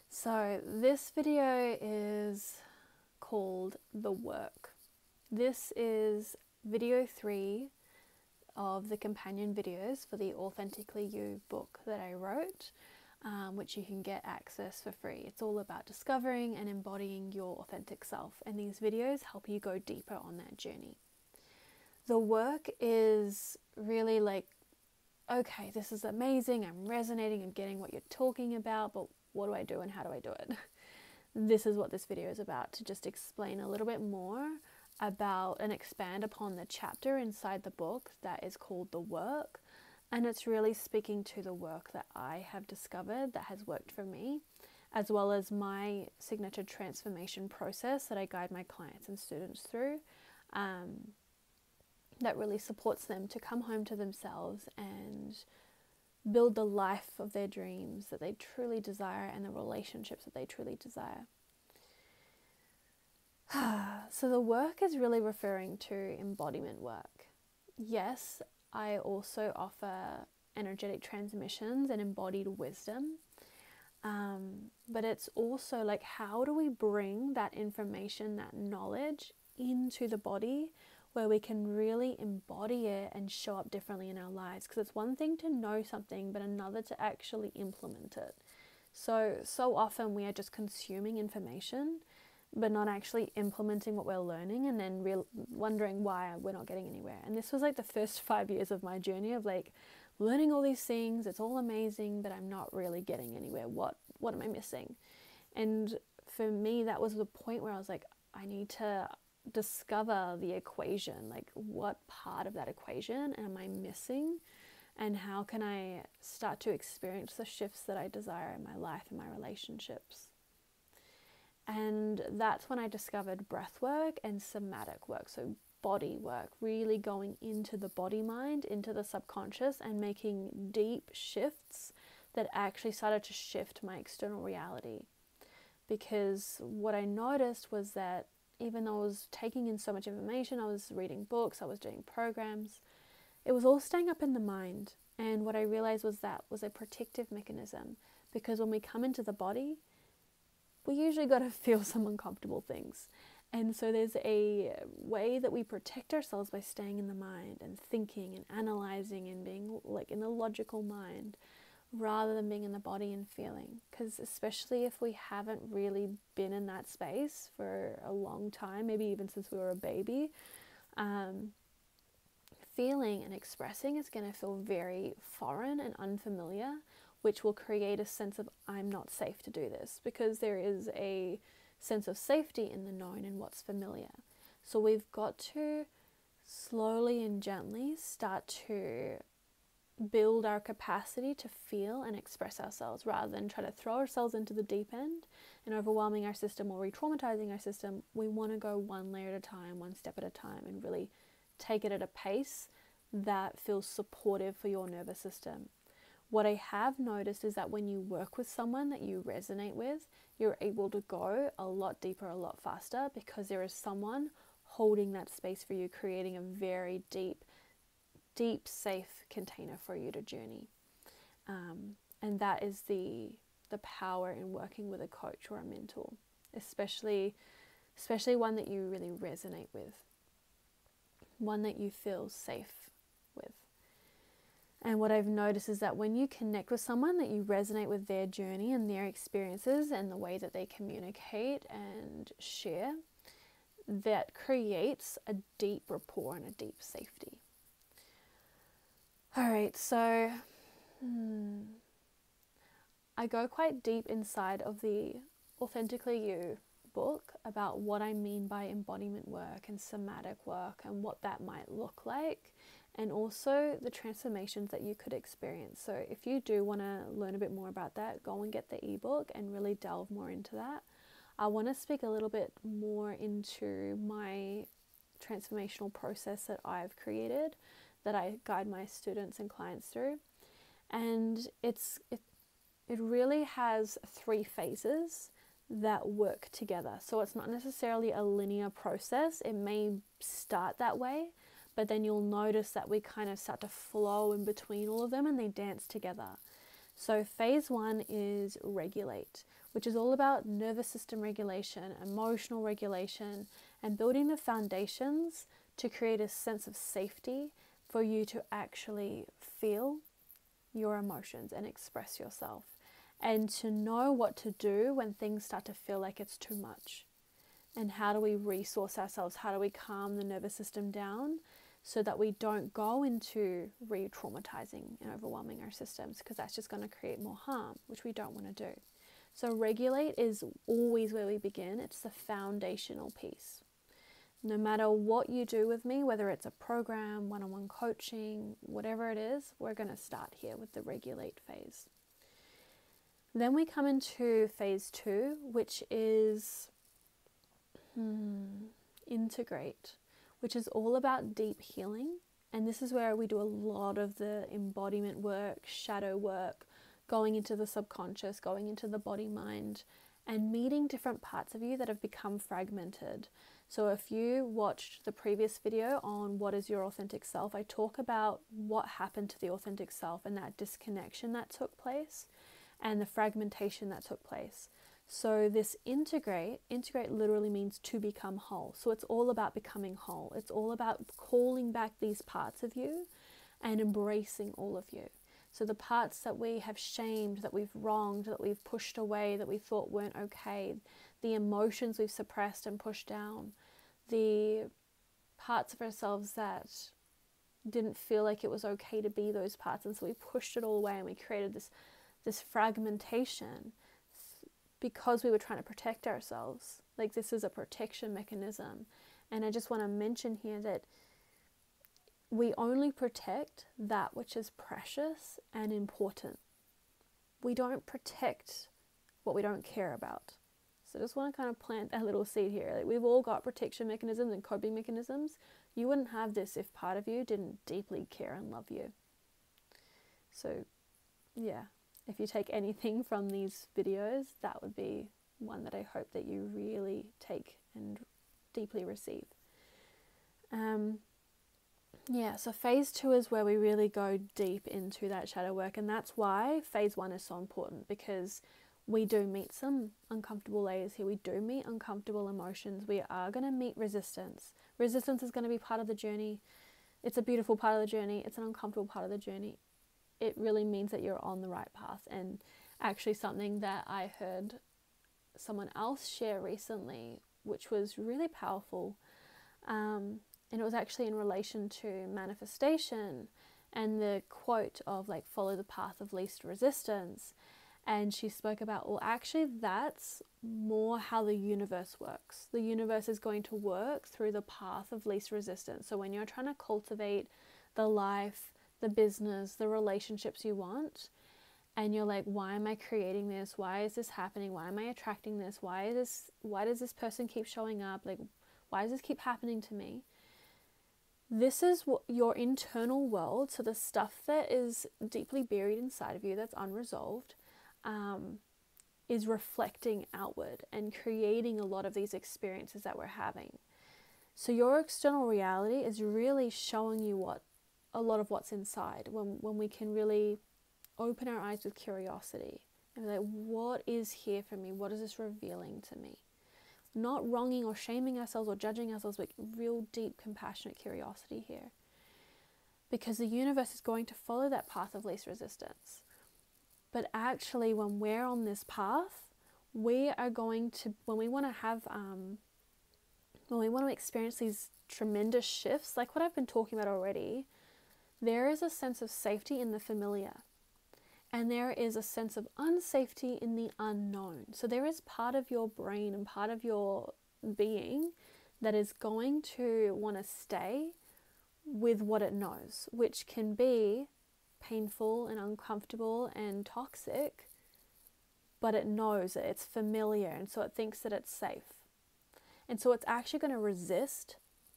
So this video is called The Work. This is video 3 of the companion videos for the Authentically You book that I wrote, which you can get access for free. It's all about discovering and embodying your authentic self, and these videos help you go deeper on that journey. The work is really like, okay, this is amazing, I'm resonating, I'm getting what you're talking about, but what do I do and how do I do it? This is what this video is about, to just explain a little bit more about and expand upon the chapter inside the book that is called The Work. And it's really speaking to the work that I have discovered that has worked for me, as well as my signature transformation process that I guide my clients and students through, that really supports them to come home to themselves and build the life of their dreams that they truly desire and the relationships that they truly desire. So the work is really referring to embodiment work. Yes, I also offer energetic transmissions and embodied wisdom, but it's also like, how do we bring that information, that knowledge into the body where we can really embody it and show up differently in our lives? Because it's one thing to know something, but another to actually implement it. So often we are just consuming information, but not actually implementing what we're learning, and then wondering why we're not getting anywhere. And this was like the first 5 years of my journey of like learning all these things. It's all amazing, but I'm not really getting anywhere. What am I missing? And for me, that was the point where I was like, I need to discover the equation. Like, what part of that equation am I missing? And how can I start to experience the shifts that I desire in my life and my relationships? And that's when I discovered breath work and somatic work, so body work, really going into the body mind, into the subconscious, and making deep shifts that actually started to shift my external reality. Because what I noticed was that even though I was taking in so much information, I was reading books, I was doing programs, it was all staying up in the mind. And what I realized was that was a protective mechanism, because when we come into the body, we usually got to feel some uncomfortable things. And so there's a way that we protect ourselves by staying in the mind and thinking and analyzing and being like in the logical mind, rather than being in the body and feeling. Because especially if we haven't really been in that space for a long time, maybe even since we were a baby, feeling and expressing is going to feel very foreign and unfamiliar, which will create a sense of, I'm not safe to do this, because there is a sense of safety in the known and what's familiar. So we've got to slowly and gently start to build our capacity to feel and express ourselves, rather than try to throw ourselves into the deep end and overwhelming our system or re-traumatizing our system. We want to go one layer at a time, one step at a time, and really take it at a pace that feels supportive for your nervous system. What I have noticed is that when you work with someone that you resonate with, you're able to go a lot deeper, a lot faster, because there is someone holding that space for you, creating a very deep, safe container for you to journey. And that is the power in working with a coach or a mentor, especially one that you really resonate with, one that you feel safe with. And what I've noticed is that when you connect with someone that you resonate with their journey and their experiences and the way that they communicate and share, that creates a deep rapport and a deep safety. All right, so I go quite deep inside of the Authentically You book about what I mean by embodiment work and somatic work and what that might look like, and also the transformations that you could experience. So if you do want to learn a bit more about that, go and get the ebook and really delve more into that. I want to speak a little bit more into my transformational process that I've created, that I guide my students and clients through. And it really has 3 phases that work together. So it's not necessarily a linear process. It may start that way, but then you'll notice that we kind of start to flow in between all of them and they dance together. So phase 1 is regulate, which is all about nervous system regulation, emotional regulation, and building the foundations to create a sense of safety for you to actually feel your emotions and express yourself, and to know what to do when things start to feel like it's too much. And how do we resource ourselves? How do we calm the nervous system down so that we don't go into re-traumatizing and overwhelming our systems, because that's just going to create more harm, which we don't want to do. So regulate is always where we begin. It's the foundational piece. No matter what you do with me, whether it's a program, one-on-one coaching, whatever it is, we're going to start here with the regulate phase. Then we come into phase 2, which is integrate, which is all about deep healing. And this is where we do a lot of the embodiment work, shadow work, going into the subconscious, going into the body mind, and meeting different parts of you that have become fragmented. So if you watched the previous video on what is your authentic self, I talk about what happened to the authentic self and that disconnection that took place and the fragmentation that took place. So this integrate literally means to become whole. So it's all about becoming whole. It's all about calling back these parts of you and embracing all of you. So the parts that we have shamed, that we've wronged, that we've pushed away, that we thought weren't okay, the emotions we've suppressed and pushed down, the parts of ourselves that didn't feel like it was okay to be those parts, and so we pushed it all away and we created this fragmentation because we were trying to protect ourselves. Like, this is a protection mechanism. And I just want to mention here that we only protect that which is precious and important. We don't protect what we don't care about. So I just want to kind of plant that little seed here. Like, we've all got protection mechanisms and coping mechanisms. You wouldn't have this if part of you didn't deeply care and love you. So yeah, if you take anything from these videos, that would be one that I hope that you really take and deeply receive. Yeah, so phase 2 is where we really go deep into that shadow work, and that's why phase 1 is so important, because we do meet some uncomfortable layers here. We do meet uncomfortable emotions. We are going to meet resistance. Resistance is going to be part of the journey. It's a beautiful part of the journey. It's an uncomfortable part of the journey. It really means that you're on the right path. And actually something that I heard someone else share recently, which was really powerful, and it was actually in relation to manifestation and the quote of, like, follow the path of least resistance. And she spoke about, well, actually that's more how the universe works. The universe is going to work through the path of least resistance. So when you're trying to cultivate the life, the business, the relationships you want, and you're like, why am I creating this? Why is this happening? Why am I attracting this? Why does this person keep showing up? Like, why does this keep happening to me? This is what your internal world, so the stuff that is deeply buried inside of you that's unresolved, is reflecting outward and creating a lot of these experiences that we're having. So your external reality is really showing you a lot of what's inside, when we can really open our eyes with curiosity and be like, what is here for me? What is this revealing to me? Not wronging or shaming ourselves or judging ourselves, but real deep compassionate curiosity here. Because the universe is going to follow that path of least resistance. But actually, when we're on this path, we are going to, when we want to experience these tremendous shifts, like what I've been talking about already, there is a sense of safety in the familiar. And there is a sense of unsafety in the unknown. So there is part of your brain and part of your being that is going to want to stay with what it knows, which can be painful and uncomfortable and toxic, but it knows it, it's familiar, and so it thinks that it's safe. And so it's actually going to resist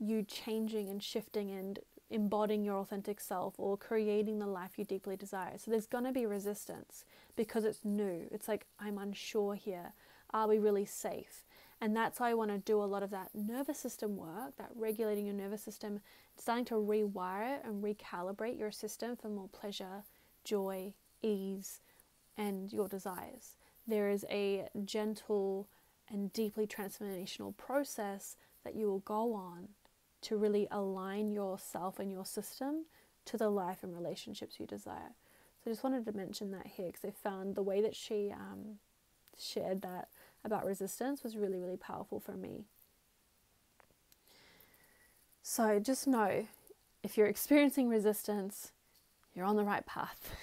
you changing and shifting and embodying your authentic self or creating the life you deeply desire. So there's going to be resistance because it's new. It's like, I'm unsure here. Are we really safe? And that's why I want to do a lot of that nervous system work, that regulating your nervous system, starting to rewire it and recalibrate your system for more pleasure, joy, ease, and your desires. There is a gentle and deeply transformational process that you will go on to really align yourself and your system to the life and relationships you desire. So I just wanted to mention that here, because I found the way that she shared that about resistance was really, really powerful for me. So just know, if you're experiencing resistance, you're on the right path.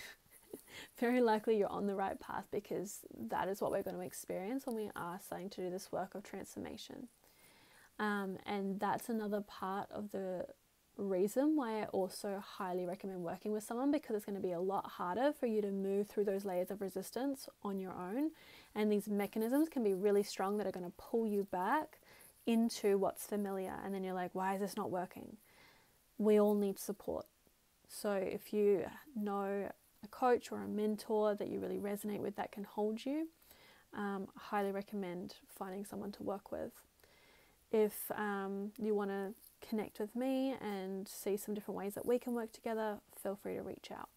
Very likely you're on the right path, because that is what we're going to experience when we are starting to do this work of transformation. And that's another part of the reason why I also highly recommend working with someone, because it's going to be a lot harder for you to move through those layers of resistance on your own. And these mechanisms can be really strong that are going to pull you back into what's familiar. And then you're like, why is this not working? We all need support. So if you know a coach or a mentor that you really resonate with that can hold you, I highly recommend finding someone to work with. If you want to connect with me and see some different ways that we can work together, feel free to reach out.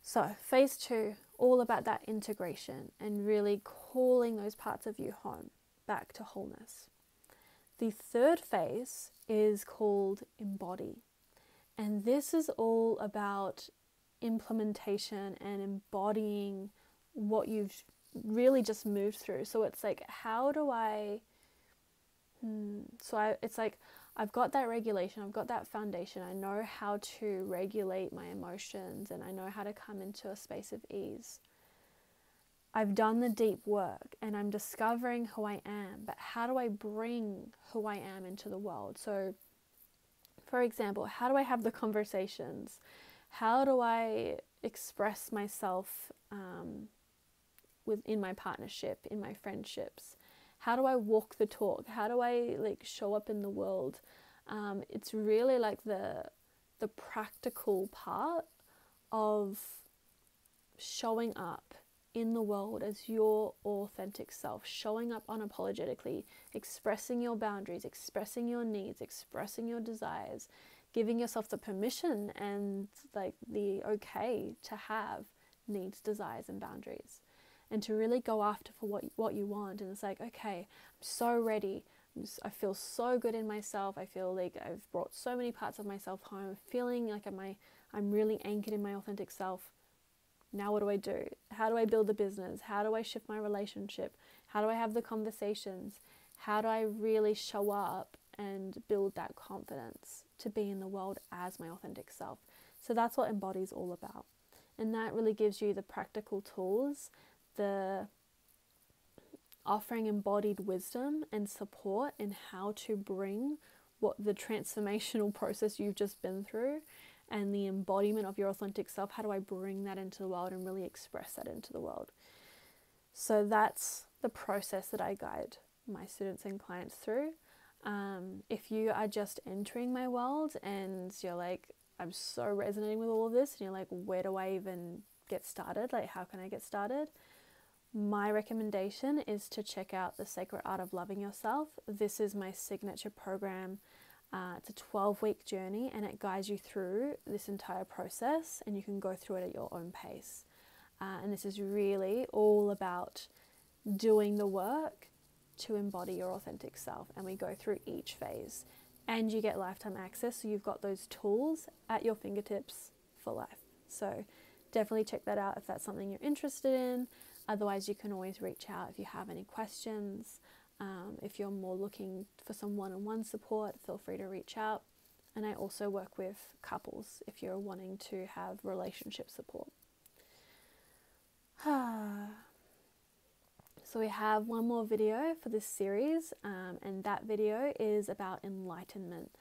So phase 2, all about that integration and really calling those parts of you home, back to wholeness. The third phase is called Embody. And this is all about implementation and embodying what you've really just moved through. So it's like, how do it's like, I've got that regulation, I've got that foundation, I know how to regulate my emotions, and I know how to come into a space of ease. I've done the deep work and I'm discovering who I am, but how do I bring who I am into the world? So, for example, how do I have the conversations? How do I express myself within my partnership, in my friendships? How do I walk the talk? How do I show up in the world? It's really like the practical part of showing up in the world as your authentic self, showing up unapologetically, expressing your boundaries, expressing your needs, expressing your desires, giving yourself the permission and the okay to have needs, desires, and boundaries, and to really go after for what you want. And it's like, okay, I'm so ready. I feel so good in myself. I feel like I've brought so many parts of myself home, feeling like I'm really anchored in my authentic self. Now what do I do? How do I build the business? How do I shift my relationship? How do I have the conversations? How do I really show up and build that confidence to be in the world as my authentic self? So that's what Embody is all about. And that really gives you the practical tools, the offering embodied wisdom and support in how to bring what the transformational process you've just been through and the embodiment of your authentic self. How do I bring that into the world and really express that into the world? So that's the process that I guide my students and clients through. If you are just entering my world and you're like, I'm so resonating with all of this, and you're like, where do I even get started? How can I get started? My recommendation is to check out The Sacred Art of Loving Yourself. This is my signature program. It's a 12-week journey, and it guides you through this entire process, and you can go through it at your own pace. And this is really all about doing the work to embody your authentic self, and we go through each phase. And you get lifetime access, so you've got those tools at your fingertips for life. So definitely check that out if that's something you're interested in. Otherwise, you can always reach out if you have any questions. If you're more looking for some one-on-one support, feel free to reach out. And I also work with couples if you're wanting to have relationship support. So we have one more video for this series, and that video is about enlightenment.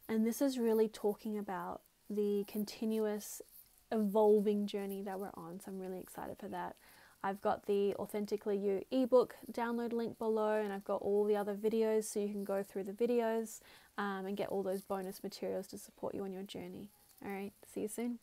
And this is really talking about the continuous evolving journey that we're on. So I'm really excited for that. I've got the Authentically You ebook download link below, and I've got all the other videos, so you can go through the videos and get all those bonus materials to support you on your journey. All right, see you soon.